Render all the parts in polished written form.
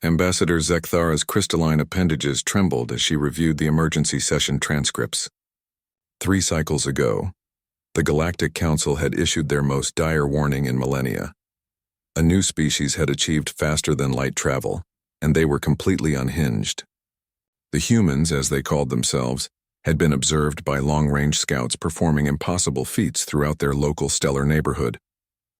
Ambassador Zekthara's crystalline appendages trembled as she reviewed the emergency session transcripts. 3 cycles ago, the Galactic Council had issued their most dire warning in millennia. A new species had achieved faster-than-light travel, and they were completely unhinged. The humans, as they called themselves, had been observed by long-range scouts performing impossible feats throughout their local stellar neighborhood.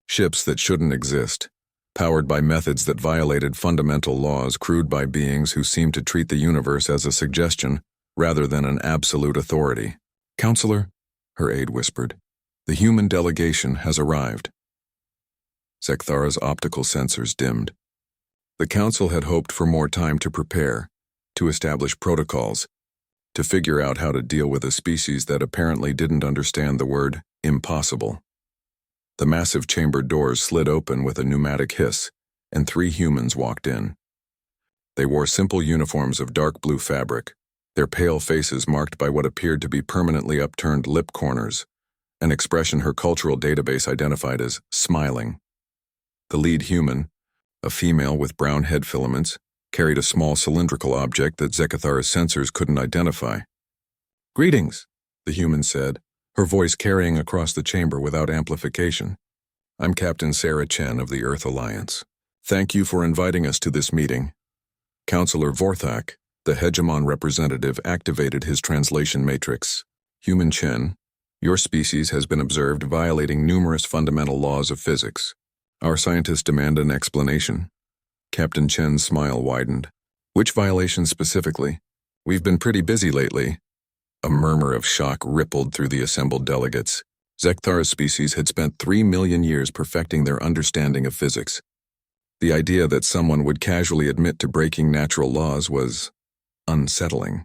Ships that shouldn't exist, powered by methods that violated fundamental laws crewed by beings who seemed to treat the universe as a suggestion rather than an absolute authority. "Counselor," her aide whispered, "the human delegation has arrived." Zekthara's optical sensors dimmed. The council had hoped for more time to prepare, to establish protocols, to figure out how to deal with a species that apparently didn't understand the word impossible. The massive chamber doors slid open with a pneumatic hiss, and 3 humans walked in. They wore simple uniforms of dark blue fabric, their pale faces marked by what appeared to be permanently upturned lip corners, an expression her cultural database identified as smiling. The lead human, a female with brown head filaments, carried a small cylindrical object that Zekthara's sensors couldn't identify. "Greetings," the human said, her voice carrying across the chamber without amplification. "I'm Captain Sarah Chen of the Earth Alliance. Thank you for inviting us to this meeting." Counselor Vorthak, the hegemon representative, activated his translation matrix. "Human Chen, your species has been observed violating numerous fundamental laws of physics. Our scientists demand an explanation." Captain Chen's smile widened. "Which violations specifically? We've been pretty busy lately." A murmur of shock rippled through the assembled delegates. Zekthara's species had spent 3 million years perfecting their understanding of physics. The idea that someone would casually admit to breaking natural laws was unsettling.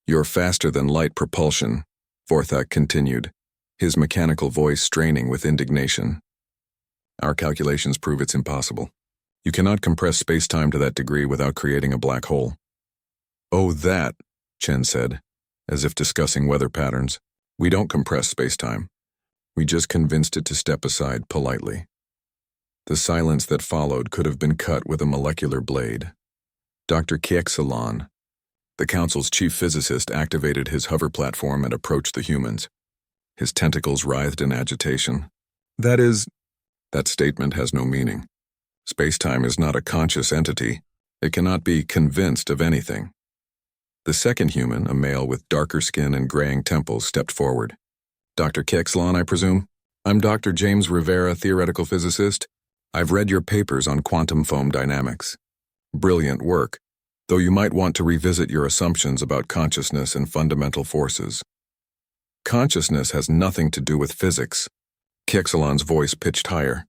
"Your faster-than-light propulsion," Vorthak continued, his mechanical voice straining with indignation. "Our calculations prove it's impossible. You cannot compress space-time to that degree without creating a black hole." "Oh, that," Chen said, as if discussing weather patterns. "We don't compress space-time. We just convinced it to step aside politely." The silence that followed could have been cut with a molecular blade. Dr. Kiexalan, the council's chief physicist, activated his hover platform and approached the humans. His tentacles writhed in agitation. That statement has no meaning. Space-time is not a conscious entity. It cannot be convinced of anything. The second human, a male with darker skin and graying temples, stepped forward. "Dr. Kiexalan, I presume? I'm Dr. James Rivera, theoretical physicist. I've read your papers on quantum foam dynamics. Brilliant work, though you might want to revisit your assumptions about consciousness and fundamental forces. Consciousness has nothing to do with physics." Kiexalan's voice pitched higher.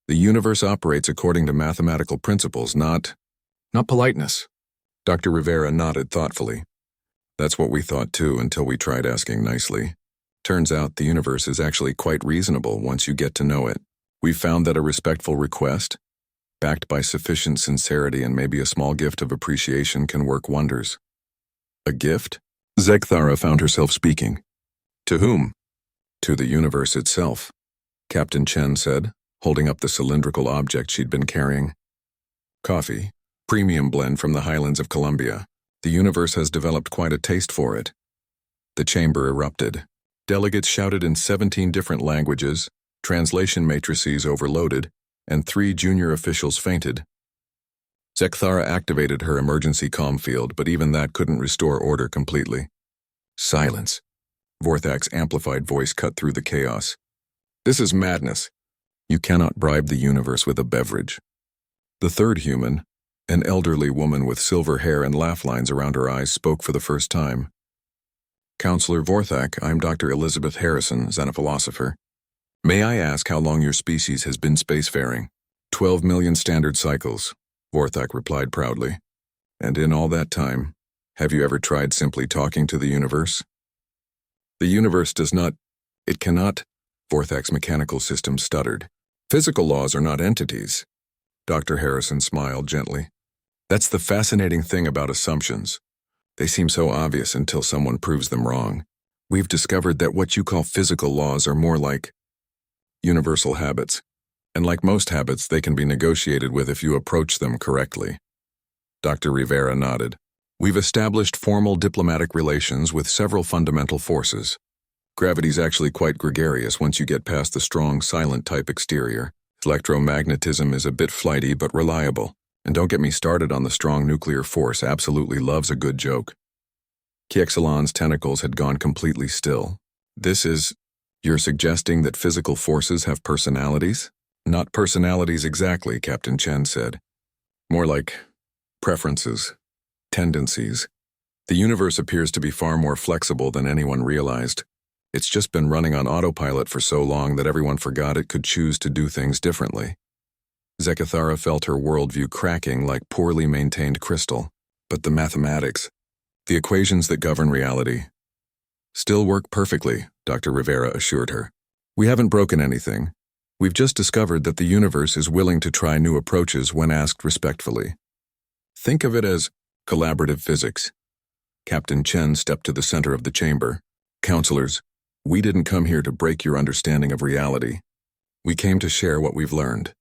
"The universe operates according to mathematical principles, not politeness." Dr. Rivera nodded thoughtfully. "That's what we thought too until we tried asking nicely. Turns out the universe is actually quite reasonable once you get to know it. We've found that a respectful request, backed by sufficient sincerity and maybe a small gift of appreciation, can work wonders." "A gift?" Zekthara found herself speaking. "To whom?" "To the universe itself," Captain Chen said, holding up the cylindrical object she'd been carrying. "Coffee, premium blend from the highlands of Colombia. The universe has developed quite a taste for it." The chamber erupted. Delegates shouted in 17 different languages, translation matrices overloaded, and 3 junior officials fainted. Zekthara activated her emergency comm field, but even that couldn't restore order completely. "Silence." Vorthak's amplified voice cut through the chaos. "This is madness. You cannot bribe the universe with a beverage." The third human, an elderly woman with silver hair and laugh lines around her eyes, spoke for the first time. "Counselor Vorthak, I'm Dr. Elizabeth Harrison, xenophilosopher. May I ask how long your species has been spacefaring?" 12 million standard cycles, Vorthak replied proudly. "And in all that time, have you ever tried simply talking to the universe?" "The universe does not, it cannot," Vorthak's mechanical system stuttered. "Physical laws are not entities." Dr. Harrison smiled gently. "That's the fascinating thing about assumptions. They seem so obvious until someone proves them wrong. We've discovered that what you call physical laws are more like universal habits, And like most habits, they can be negotiated with if you approach them correctly. Dr. Rivera nodded. We've established formal diplomatic relations with several fundamental forces. Gravity's actually quite gregarious once you get past the strong, silent type exterior. Electromagnetism is a bit flighty but reliable. And don't get me started on the strong nuclear force, absolutely loves a good joke. Kiexalon's tentacles had gone completely still. You're suggesting that physical forces have personalities? Not personalities exactly, Captain Chen said. More like preferences, tendencies. The universe appears to be far more flexible than anyone realized. It's just been running on autopilot for so long that everyone forgot it could choose to do things differently. Zekathara felt her worldview cracking like poorly maintained crystal. But the mathematics, the equations that govern reality, still work perfectly, Dr. Rivera assured her. We haven't broken anything. We've just discovered that the universe is willing to try new approaches when asked respectfully. Think of it as collaborative physics. Captain Chen stepped to the center of the chamber. Counselors, we didn't come here to break your understanding of reality. We came to share what we've learned.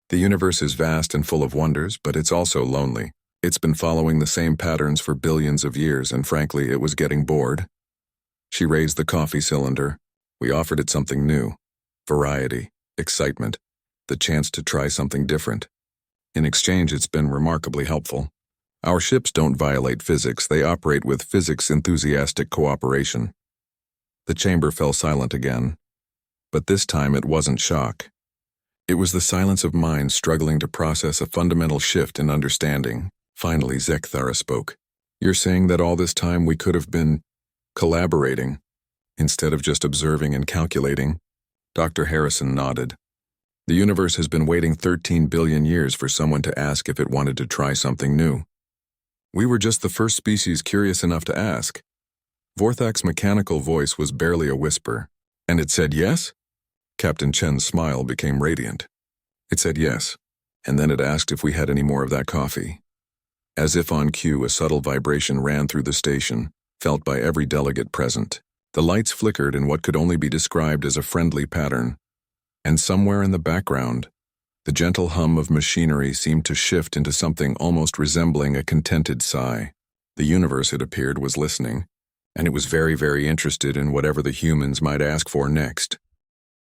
The universe is vast and full of wonders, but it's also lonely. It's been following the same patterns for billions of years, and frankly, it was getting bored. She raised the coffee cylinder. We offered it something new. Variety, excitement, the chance to try something different. In exchange, it's been remarkably helpful. Our ships don't violate physics, they operate with physics-enthusiastic cooperation. The chamber fell silent again. But this time it wasn't shock. It was the silence of minds struggling to process a fundamental shift in understanding. Finally, Zekathara spoke. You're saying that all this time we could have been collaborating, instead of just observing and calculating? Dr. Harrison nodded. The universe has been waiting 13 billion years for someone to ask if it wanted to try something new. We were just the first species curious enough to ask. Vorthak's mechanical voice was barely a whisper. And it said yes? Captain Chen's smile became radiant. It said yes, and then it asked if we had any more of that coffee. As if on cue, a subtle vibration ran through the station, felt by every delegate present. The lights flickered in what could only be described as a friendly pattern. And somewhere in the background, the gentle hum of machinery seemed to shift into something almost resembling a contented sigh. The universe, it appeared, was listening, and it was very, very interested in whatever the humans might ask for next.